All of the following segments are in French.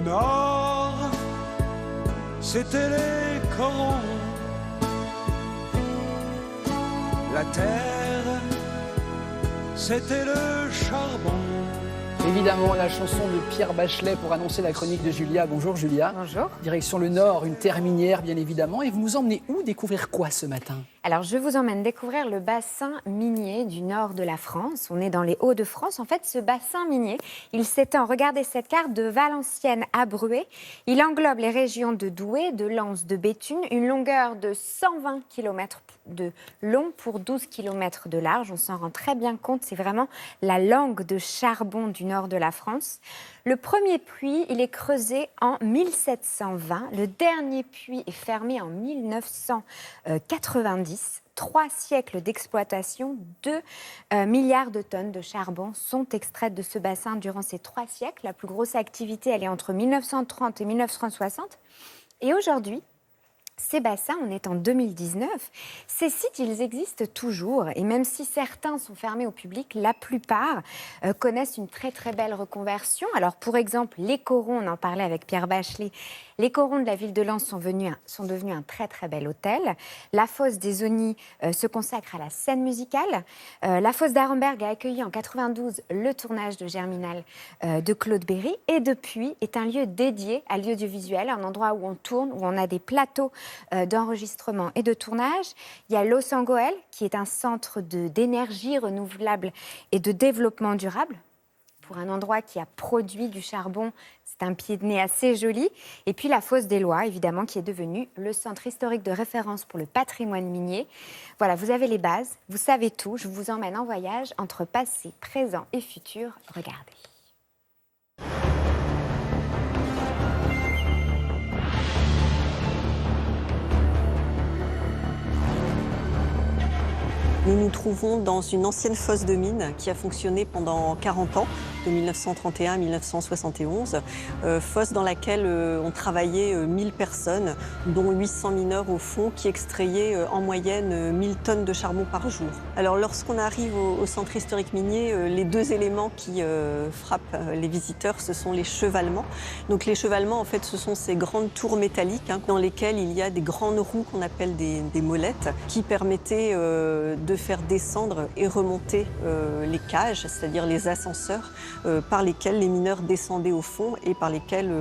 nord, c'était les corons. La terre, c'était le charbon. Évidemment, la chanson de Pierre Bachelet pour annoncer la chronique de Julia. Bonjour Julia. Bonjour. Direction le Nord, une terre minière bien évidemment. Et vous nous emmenez où découvrir quoi ce matin ? Alors, je vous emmène découvrir le bassin minier du nord de la France. On est dans les Hauts-de-France. En fait, ce bassin minier, il s'étend, regardez cette carte, de Valenciennes à Bruay. Il englobe les régions de Douai, de Lens, de Béthune, une longueur de 120 km de long pour 12 km de large. On s'en rend très bien compte, c'est vraiment la langue de charbon du nord de la France. Le premier puits, il est creusé en 1720. Le dernier puits est fermé en 1990. 3 siècles d'exploitation, 2 milliards de tonnes de charbon sont extraites de ce bassin durant ces 3 siècles. La plus grosse activité, elle est entre 1930 et 1960. Et aujourd'hui, ces bassins, on est en 2019, ces sites, ils existent toujours. Et même si certains sont fermés au public, la plupart connaissent une très très belle reconversion. Alors pour exemple, les corons, on en parlait avec Pierre Bachelet, les corons de la ville de Lens sont devenus un très très bel hôtel. La fosse des Aunis se consacre à la scène musicale. La fosse d'Arenberg a accueilli en 92 le tournage de Germinal de Claude Berry. Et depuis, est un lieu dédié à l'audiovisuel, un endroit où on tourne, où on a des plateaux d'enregistrement et de tournage. Il y a Los Angoel, qui est un centre d'énergie renouvelable et de développement durable. Pour un endroit qui a produit du charbon, c'est un pied de nez assez joli. Et puis la fosse des Lois, évidemment, qui est devenue le centre historique de référence pour le patrimoine minier. Voilà, vous avez les bases, vous savez tout. Je vous emmène en voyage entre passé, présent et futur. Regardez. Nous nous trouvons dans une ancienne fosse de mine qui a fonctionné pendant 40 ans, de 1931 à 1971. Fosse dans laquelle ont travaillé 1000 personnes, dont 800 mineurs au fond, qui extrayaient en moyenne 1000 tonnes de charbon par jour. Alors lorsqu'on arrive au centre historique minier, les 2 éléments qui frappent les visiteurs, ce sont les chevalements. Donc les chevalements, en fait, ce sont ces grandes tours métalliques dans lesquelles il y a des grandes roues qu'on appelle des molettes, qui permettaient de faire descendre et remonter les cages, c'est-à-dire les ascenseurs par lesquels les mineurs descendaient au fond et par lesquels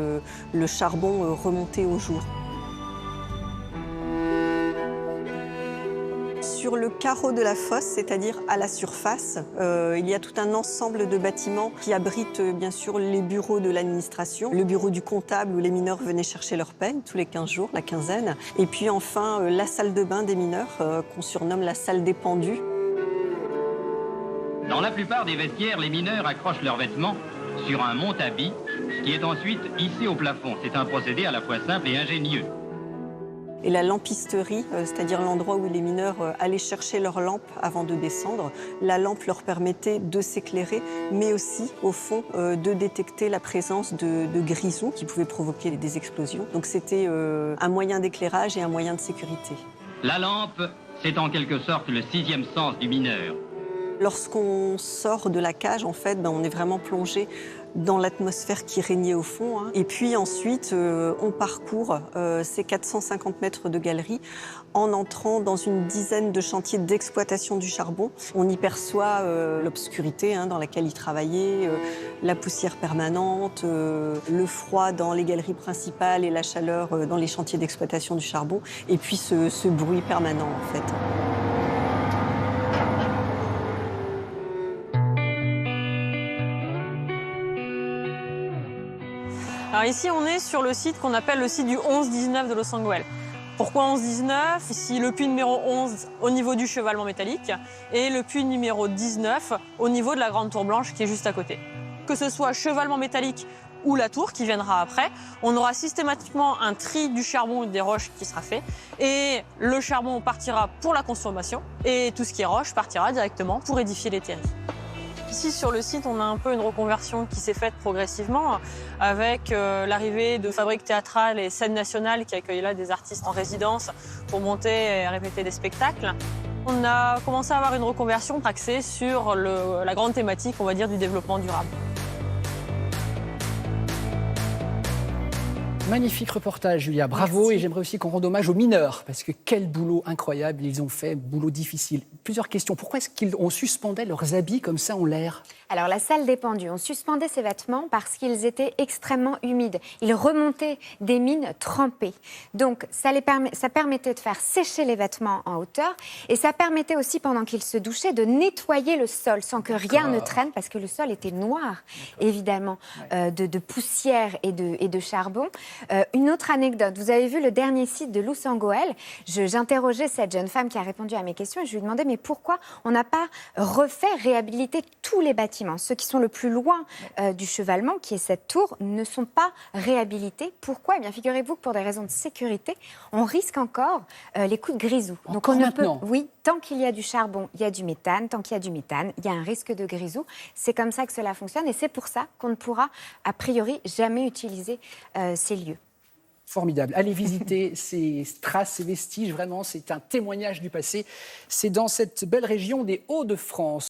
le charbon remontait au jour. Sur le carreau de la fosse, c'est-à-dire à la surface, il y a tout un ensemble de bâtiments qui abritent bien sûr les bureaux de l'administration, le bureau du comptable où les mineurs venaient chercher leur paie tous les 15 jours, la quinzaine, et puis enfin la salle de bain des mineurs qu'on surnomme la salle des pendus. Dans la plupart des vestiaires, les mineurs accrochent leurs vêtements sur un monte-habits qui est ensuite hissé au plafond. C'est un procédé à la fois simple et ingénieux. Et la lampisterie, c'est-à-dire l'endroit où les mineurs allaient chercher leur lampe avant de descendre, la lampe leur permettait de s'éclairer, mais aussi, au fond, de détecter la présence de grisou qui pouvaient provoquer des explosions. Donc c'était un moyen d'éclairage et un moyen de sécurité. La lampe, c'est en quelque sorte le 6e sens du mineur. Lorsqu'on sort de la cage, en fait, on est vraiment plongé dans l'atmosphère qui régnait au fond. Et puis ensuite, on parcourt ces 450 mètres de galerie en entrant dans une dizaine de chantiers d'exploitation du charbon. On y perçoit l'obscurité dans laquelle ils travaillaient, la poussière permanente, le froid dans les galeries principales et la chaleur dans les chantiers d'exploitation du charbon. Et puis ce bruit permanent, en fait. Alors ici, on est sur le site qu'on appelle le site du 11-19 de Los Angoel. Pourquoi 11-19 ? Ici, le puits numéro 11 au niveau du chevalement métallique et le puits numéro 19 au niveau de la grande tour blanche qui est juste à côté. Que ce soit chevalement métallique ou la tour qui viendra après, on aura systématiquement un tri du charbon et des roches qui sera fait. Et le charbon partira pour la consommation et tout ce qui est roche partira directement pour édifier les terris. Ici, sur le site, on a un peu une reconversion qui s'est faite progressivement avec l'arrivée de fabriques théâtrales et scènes nationales qui accueillent là des artistes en résidence pour monter et répéter des spectacles. On a commencé à avoir une reconversion axée sur la grande thématique, on va dire, du développement durable. Magnifique reportage, Julia. Bravo. Merci. Et j'aimerais aussi qu'on rende hommage aux mineurs, parce que quel boulot incroyable ils ont fait, boulot difficile. Plusieurs questions. Pourquoi est-ce qu'on suspendait leurs habits comme ça en l'air? Alors, la salle des pendus, on suspendait ces vêtements parce qu'ils étaient extrêmement humides. Ils remontaient des mines trempées. Donc, ça permettait de faire sécher les vêtements en hauteur et ça permettait aussi, pendant qu'ils se douchaient, de nettoyer le sol sans que rien ne traîne parce que le sol était noir, évidemment, de poussière et de charbon. Une autre anecdote, vous avez vu le dernier site de Loussangoël. J'interrogeais cette jeune femme qui a répondu à mes questions et je lui demandais mais pourquoi on n'a pas réhabilité tous les bâtiments? Ceux qui sont le plus loin du chevalement, qui est cette tour, ne sont pas réhabilités. Pourquoi? Eh bien, figurez-vous que pour des raisons de sécurité, on risque encore les coups de grisou. Donc on ne peut, oui, tant qu'il y a du charbon, il y a du méthane. Tant qu'il y a du méthane, il y a un risque de grisou. C'est comme ça que cela fonctionne et c'est pour ça qu'on ne pourra a priori jamais utiliser ces lieux. Formidable. Allez visiter ces traces, ces vestiges. Vraiment, c'est un témoignage du passé. C'est dans cette belle région des Hauts-de-France.